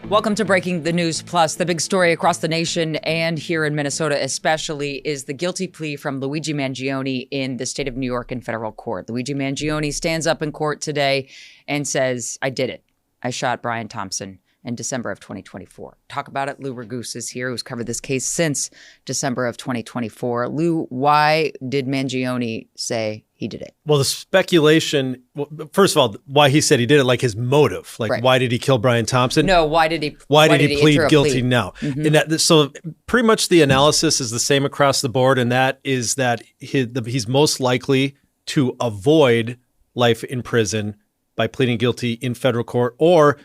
Welcome to Breaking the News Plus. The big story across the nation and here in Minnesota especially is the guilty plea from Luigi Mangione in the state of New York in federal court. Luigi Mangione stands up in court today and says, I did it. I shot Brian Thompson in December of 2024. Talk about it. Lou Raguse is here, who's covered this case since December of 2024. Lou, why did Mangione say he did it? Well, the speculation, first of all, why he said he did it, like his motive, like right. Why did he kill Brian Thompson? No, why did he plead guilty now? Mm-hmm. And that, so pretty much the analysis is the same across the board, and that is that he's most likely to avoid life in prison by pleading guilty in federal court, or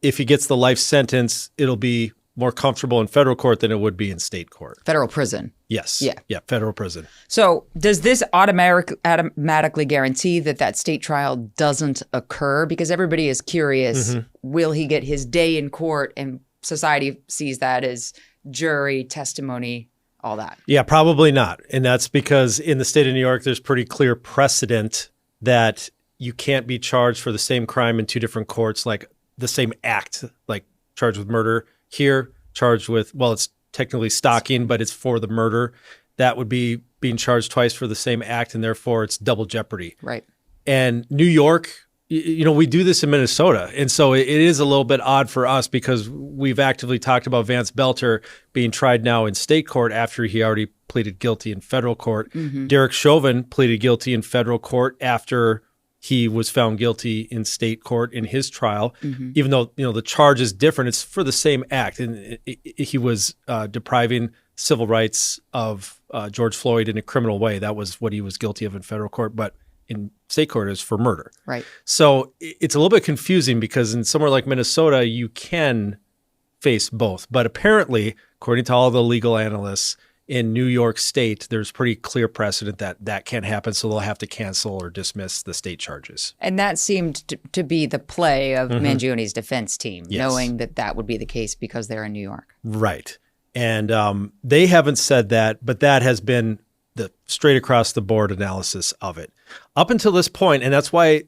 if he gets the life sentence, it'll be more comfortable in federal court than it would be in state court. Federal prison. Yes. Yeah, federal prison. So does this automatically guarantee that state trial doesn't occur? Because everybody is curious, will he get his day in court? And society sees that as jury, testimony, all that. Yeah, probably not. And that's because in the state of New York, there's pretty clear precedent that you can't be charged for the same crime in two different courts, like the same act, like charged with murder. Here, charged with, well, it's technically stalking, but it's for the murder. That would be being charged twice for the same act, and therefore it's double jeopardy. Right. And New York, we do this in Minnesota. And so it is a little bit odd for us because we've actively talked about Vance Belter being tried now in state court after he already pleaded guilty in federal court. Mm-hmm. Derek Chauvin pleaded guilty in federal court after he was found guilty in state court in his trial, even though, the charge is different. It's for the same act. And he was depriving civil rights of George Floyd in a criminal way. That was what he was guilty of in federal court. But in state court, is for murder. Right. So it's a little bit confusing because in somewhere like Minnesota, you can face both. But apparently, according to all the legal analysts, in New York State, there's pretty clear precedent that can't happen, so they'll have to cancel or dismiss the state charges. And that seemed to be the play of Mangione's defense team, knowing that would be the case because they're in New York. Right. And they haven't said that, but that has been the straight across the board analysis of it. Up until this point, and that's why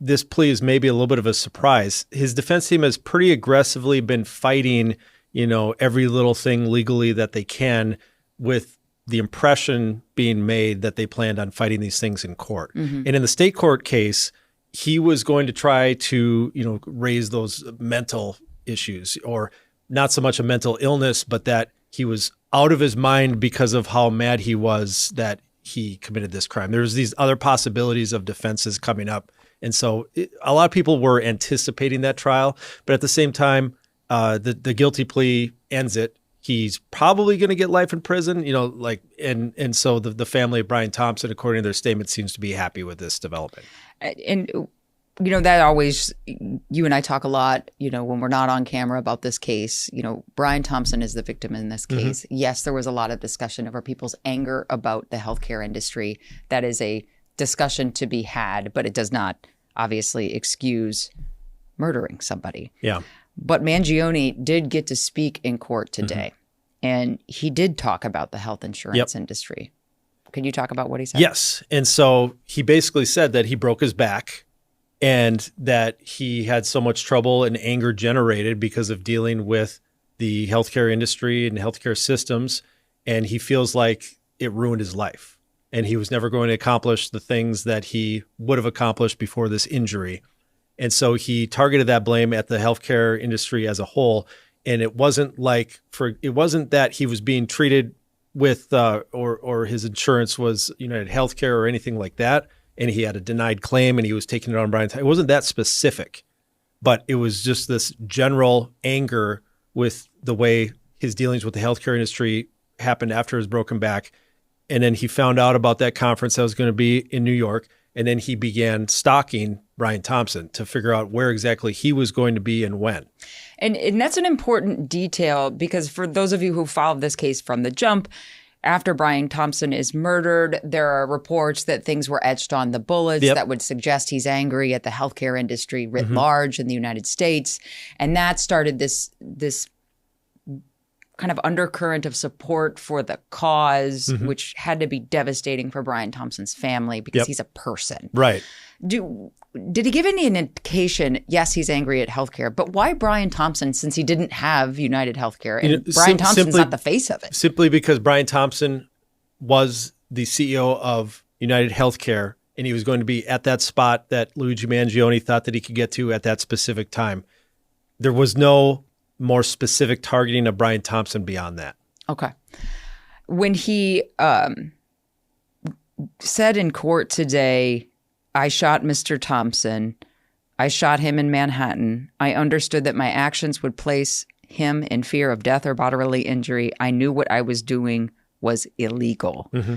this plea is maybe a little bit of a surprise, his defense team has pretty aggressively been fighting, every little thing legally that they can, with the impression being made that they planned on fighting these things in court. And in the state court case, he was going to try to, raise those mental issues, or not so much a mental illness, but that he was out of his mind because of how mad he was that he committed this crime. There's these other possibilities of defenses coming up. And so a lot of people were anticipating that trial, but at the same time, the guilty plea ends it. He's probably going to get life in prison, and so the family of Brian Thompson, according to their statement, seems to be happy with this development. And, that always, you and I talk a lot, when we're not on camera about this case, Brian Thompson is the victim in this case. Yes, there was a lot of discussion over people's anger about the healthcare industry. That is a discussion to be had, but it does not obviously excuse murdering somebody. Yeah. But Mangione did get to speak in court today, and he did talk about the health insurance industry. Can you talk about what he said? Yes. And so he basically said that he broke his back and that he had so much trouble and anger generated because of dealing with the healthcare industry and healthcare systems, and he feels like it ruined his life. And he was never going to accomplish the things that he would have accomplished before this injury. And so he targeted that blame at the healthcare industry as a whole. And it wasn't that he was being treated with or his insurance was United Healthcare or anything like that, and he had a denied claim and he was taking it on Brian. It wasn't that specific, but it was just this general anger with the way his dealings with the healthcare industry happened after his broken back. And then he found out about that conference that was going to be in New York. And then he began stalking Brian Thompson to figure out where exactly he was going to be and when. And that's an important detail because for those of you who followed this case from the jump, after Brian Thompson is murdered, there are reports that things were etched on the bullets that would suggest he's angry at the healthcare industry writ large in the United States. And that started this kind of undercurrent of support for the cause, which had to be devastating for Brian Thompson's family because he's a person. Right. did he give any indication, yes, he's angry at healthcare, but why Brian Thompson, since he didn't have United Healthcare? And Brian Thompson's not the face of it. Simply because Brian Thompson was the CEO of United Healthcare, and he was going to be at that spot that Luigi Mangione thought that he could get to at that specific time. There was no more specific targeting of Brian Thompson beyond that. Okay. When he said in court today, I shot Mr. Thompson, I shot him in Manhattan, I understood that my actions would place him in fear of death or bodily injury. I knew what I was doing was illegal. Mm-hmm.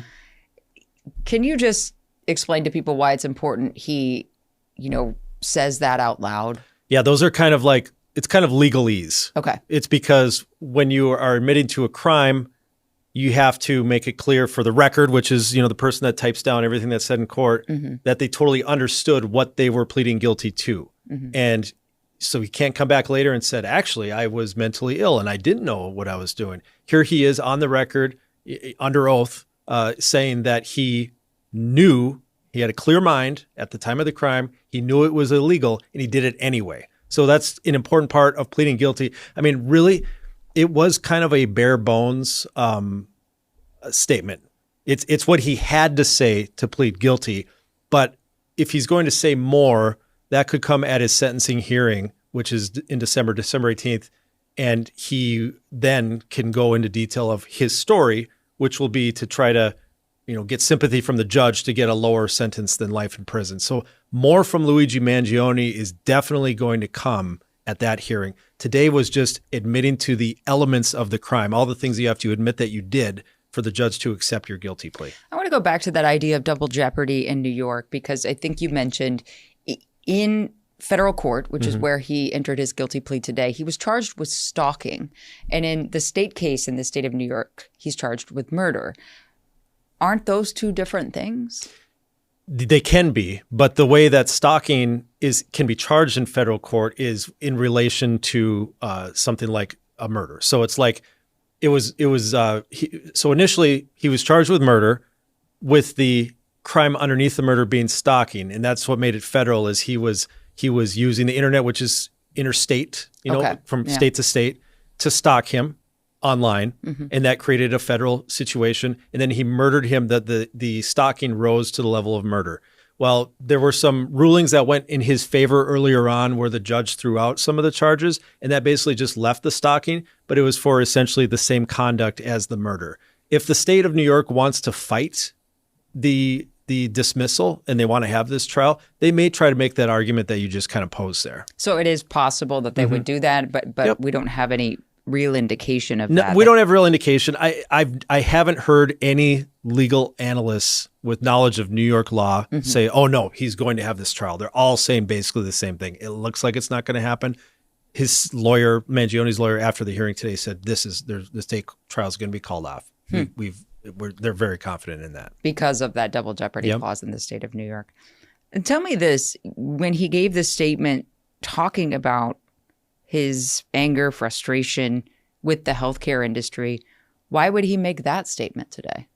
Can you just explain to people why it's important he, says that out loud? Yeah, those are kind of like, it's kind of legalese. Okay. It's because when you are admitting to a crime, you have to make it clear for the record, which is, the person that types down everything that's said in court, mm-hmm. that they totally understood what they were pleading guilty to. Mm-hmm. And so he can't come back later and said, actually, I was mentally ill and I didn't know what I was doing. Here he is on the record under oath saying that he knew, he had a clear mind at the time of the crime. He knew it was illegal and he did it anyway. So that's an important part of pleading guilty. I mean, really, it was kind of a bare bones statement. It's what he had to say to plead guilty. But if he's going to say more, that could come at his sentencing hearing, which is in December 18th. And he then can go into detail of his story, which will be to try to, get sympathy from the judge to get a lower sentence than life in prison. So more from Luigi Mangione is definitely going to come at that hearing. Today was just admitting to the elements of the crime, all the things you have to admit that you did for the judge to accept your guilty plea. I want to go back to that idea of double jeopardy in New York, because I think you mentioned in federal court, which mm-hmm. is where he entered his guilty plea today, he was charged with stalking. And in the state case in the state of New York, he's charged with murder. Aren't those two different things? They can be, but the way that stalking can be charged in federal court is in relation to something like a murder. So it's like so initially he was charged with murder, with the crime underneath the murder being stalking, and that's what made it federal. Is he was using the internet, which is interstate, from state to state, to stalk him online, mm-hmm. and that created a federal situation. And then he murdered him. The stalking rose to the level of murder. Well, there were some rulings that went in his favor earlier on where the judge threw out some of the charges, and that basically just left the stalking, but it was for essentially the same conduct as the murder. If the state of New York wants to fight the dismissal and they want to have this trial, they may try to make that argument that you just kind of posed there. So it is possible that they mm-hmm. would do that, but yep. We don't have any real indication of that. We don't have real indication. I haven't heard any legal analysts with knowledge of New York law mm-hmm. say, oh no, he's going to have this trial. They're all saying basically the same thing. It looks like it's not going to happen. His lawyer, Mangione's lawyer, after the hearing today said the state trial is going to be called off. They're very confident in that. Because of that double jeopardy yep. clause in the state of New York. And tell me this, when he gave this statement talking about his anger, frustration with the healthcare industry, why would he make that statement today?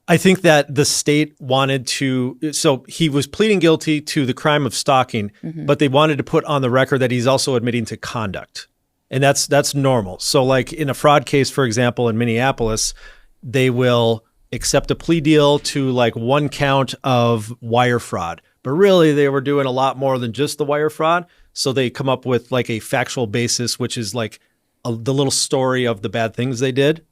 I think that the state wanted to, so he was pleading guilty to the crime of stalking, mm-hmm. but they wanted to put on the record that he's also admitting to conduct. And that's normal. So like in a fraud case, for example, in Minneapolis, they will accept a plea deal to like one count of wire fraud. But really, they were doing a lot more than just the wire fraud. So they come up with like a factual basis, which is like the little story of the bad things they did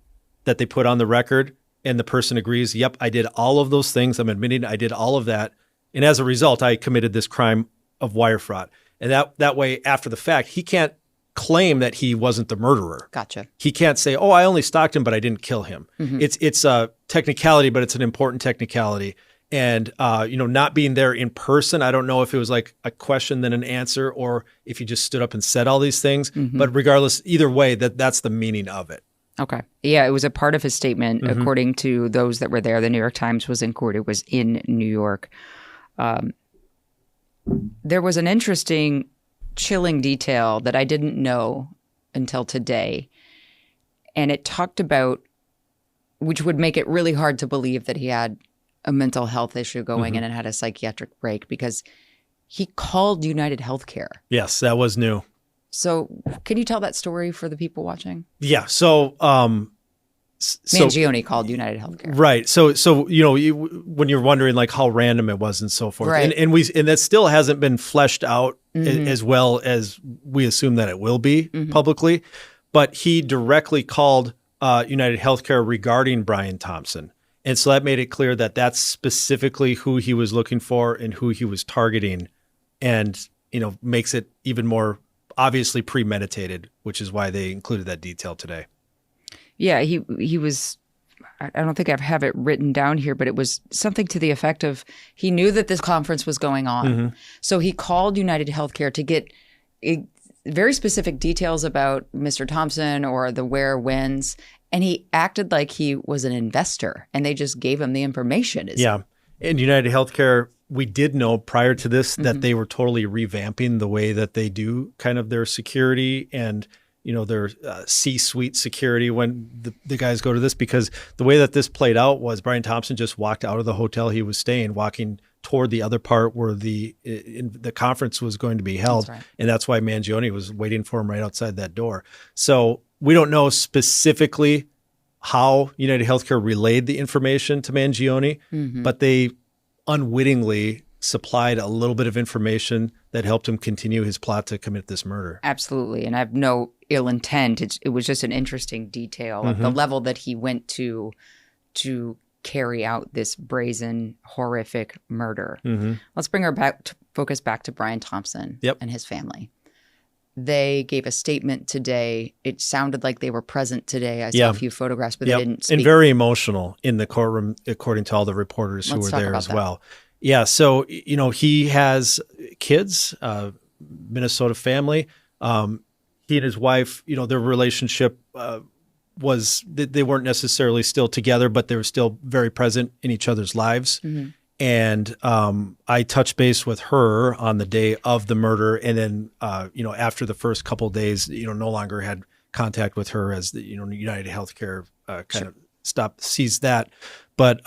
that they put on the record. And the person agrees, yep, I did all of those things. I'm admitting I did all of that. And as a result, I committed this crime of wire fraud. And that way, after the fact, he can't claim that he wasn't the murderer. Gotcha. He can't say, oh, I only stalked him, but I didn't kill him. Mm-hmm. It's a technicality, but it's an important technicality. And, not being there in person, I don't know if it was like a question, then an answer, or if he just stood up and said all these things. Mm-hmm. But regardless, either way, that's the meaning of it. Okay. Yeah, it was a part of his statement, mm-hmm. according to those that were there. The New York Times was in court. It was in New York. There was an interesting, chilling detail that I didn't know until today. And it talked about, which would make it really hard to believe that he had a mental health issue going mm-hmm. in and had a psychiatric break, because he called United Healthcare. Yes, that was new. So can you tell that story for the people watching? Yeah. So, Mangione called United Healthcare. Right. So when you're wondering like how random it was and so forth, right. and that still hasn't been fleshed out as well as we assume that it will be publicly, but he directly called United Healthcare regarding Brian Thompson. And so that made it clear that that's specifically who he was looking for and who he was targeting, and, makes it even more obviously premeditated, which is why they included that detail today. Yeah, he was, I don't think I have it written down here, but it was something to the effect of he knew that this conference was going on. So he called United Healthcare to get very specific details about Mr. Thompson or the where, whens, and he acted like he was an investor and they just gave him the information. Yeah. And United Healthcare, we did know prior to this that they were totally revamping the way that they do kind of their security and their C-suite security when the guys go to this, because the way that this played out was Brian Thompson just walked out of the hotel he was staying, walking toward the other part where the conference was going to be held. That's right. And that's why Mangione was waiting for him right outside that door. So we don't know specifically how United Healthcare relayed the information to Mangione, but they unwittingly supplied a little bit of information that helped him continue his plot to commit this murder. Absolutely. And I have no ill intent. It was just an interesting detail of the level that he went to carry out this brazen, horrific murder. Let's bring our focus back to Brian Thompson and his family. They gave a statement today. It sounded like they were present today. I saw a few photographs, but they didn't speak. And very emotional in the courtroom, according to all the reporters who were there as well. Yeah. So, he has kids, Minnesota family. He and his wife, their relationship was, they weren't necessarily still together, but they were still very present in each other's lives. And I touched base with her on the day of the murder. And then, after the first couple of days, no longer had contact with her as the, United Healthcare kind of seized that. But,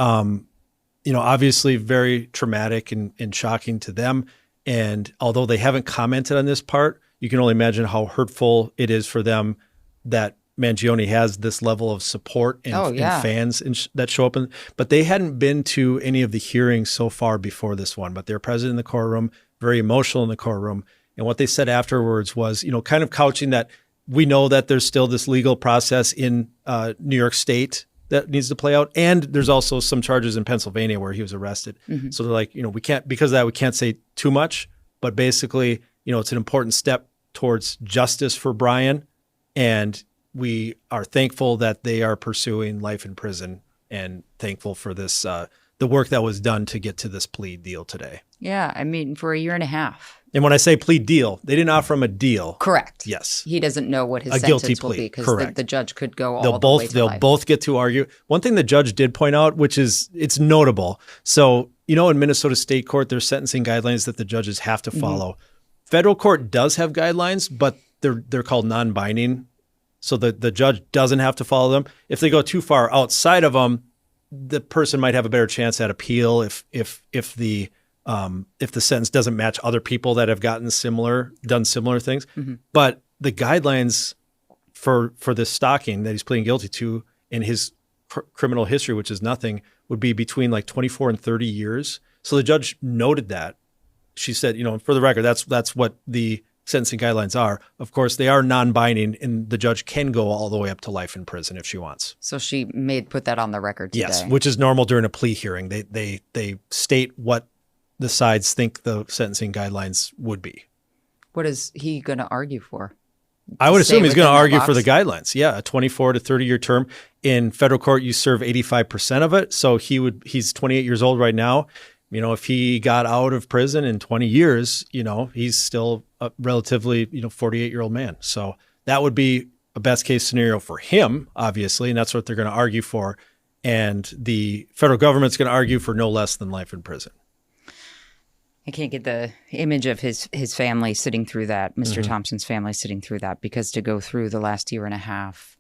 obviously very traumatic and shocking to them. And although they haven't commented on this part, you can only imagine how hurtful it is for them that Mangione has this level of support and fans that show up. But they hadn't been to any of the hearings so far before this one, but they're present in the courtroom, very emotional in the courtroom. And what they said afterwards was, kind of couching that we know that there's still this legal process in New York State that needs to play out. And there's also some charges in Pennsylvania where he was arrested. So they're like, we can't, because of that, we can't say too much, but basically, it's an important step towards justice for Brian. And we are thankful that they are pursuing life in prison and thankful for this, the work that was done to get to this plea deal today. Yeah. I mean, for a year and a half. And when I say plea deal, they didn't offer him a deal. Correct. Yes. He doesn't know what his sentence will be because the judge could go all the way to life. They'll both get to argue. One thing the judge did point out, which is, it's notable. So, in Minnesota State Court, there's sentencing guidelines that the judges have to follow. Federal court does have guidelines, but they're called non-binding. So the judge doesn't have to follow them. If they go too far outside of them, the person might have a better chance at appeal if the sentence doesn't match other people that have done similar things. But the guidelines for this stalking that he's pleading guilty to in his criminal history, which is nothing, would be between like 24 and 30 years. So the judge noted that. She said, for the record, that's what the sentencing guidelines are. Of course, they are non-binding, and the judge can go all the way up to life in prison if she wants. So she put that on the record today. Yes, which is normal during a plea hearing. They state what the sides think the sentencing guidelines would be. What is he going to argue for? I would assume he's going to argue for the guidelines. Yeah, a 24 to 30-year term. In federal court, you serve 85% of it. So he's 28 years old right now. If he got out of prison in 20 years, he's still a relatively, 48-year-old man. So that would be a best case scenario for him, obviously, and that's what they're going to argue for. And the federal government's going to argue for no less than life in prison. I can't get the image of his family sitting through that, Mr. Thompson's family sitting through that, because to go through the last year and a half,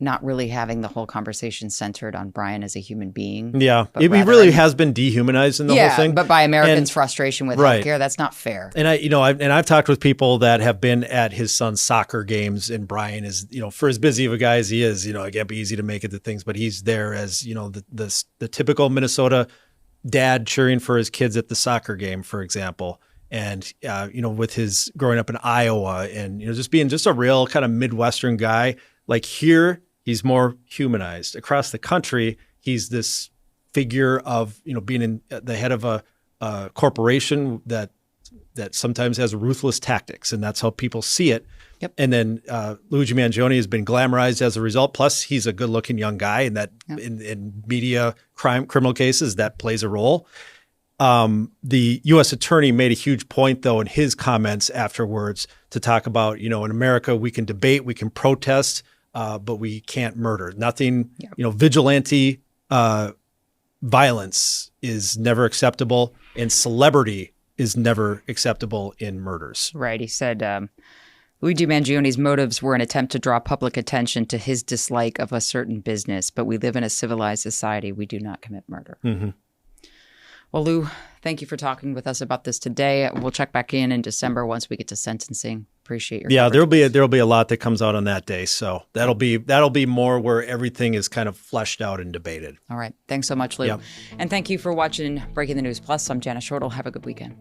not really having the whole conversation centered on Brian as a human being. Yeah, but he rather really has been dehumanized in the whole thing. But by Americans' frustration with Right. healthcare, that's not fair. And I've talked with people that have been at his son's soccer games, and Brian is, for as busy of a guy as he is, it can't be easy to make it to things, but he's there as, the typical Minnesota dad cheering for his kids at the soccer game, for example. And, with his growing up in Iowa and, just being just a real kind of Midwestern guy, like here, he's more humanized. Across the country, he's this figure of, being in the head of a corporation that sometimes has ruthless tactics, and that's how people see it. Yep. And then Luigi Mangione has been glamorized as a result. Plus, he's a good-looking young guy, and that in media criminal cases, that plays a role. The U.S. attorney made a huge point, though, in his comments afterwards to talk about, in America, we can debate, we can protest, but we can't murder. Nothing, vigilante violence is never acceptable, and celebrity is never acceptable in murders. Right. He said Luigi Mangione's motives were an attempt to draw public attention to his dislike of a certain business, but we live in a civilized society. We do not commit murder. Mm-hmm. Well, Lou, thank you for talking with us about this today. We'll check back in December once we get to sentencing. Appreciate your coverage. there'll be a lot that comes out on that day, so that'll be more where everything is kind of fleshed out and debated. All right, thanks so much, Lou, and thank you for watching Breaking the News Plus. I'm Jana Shortle. Have a good weekend.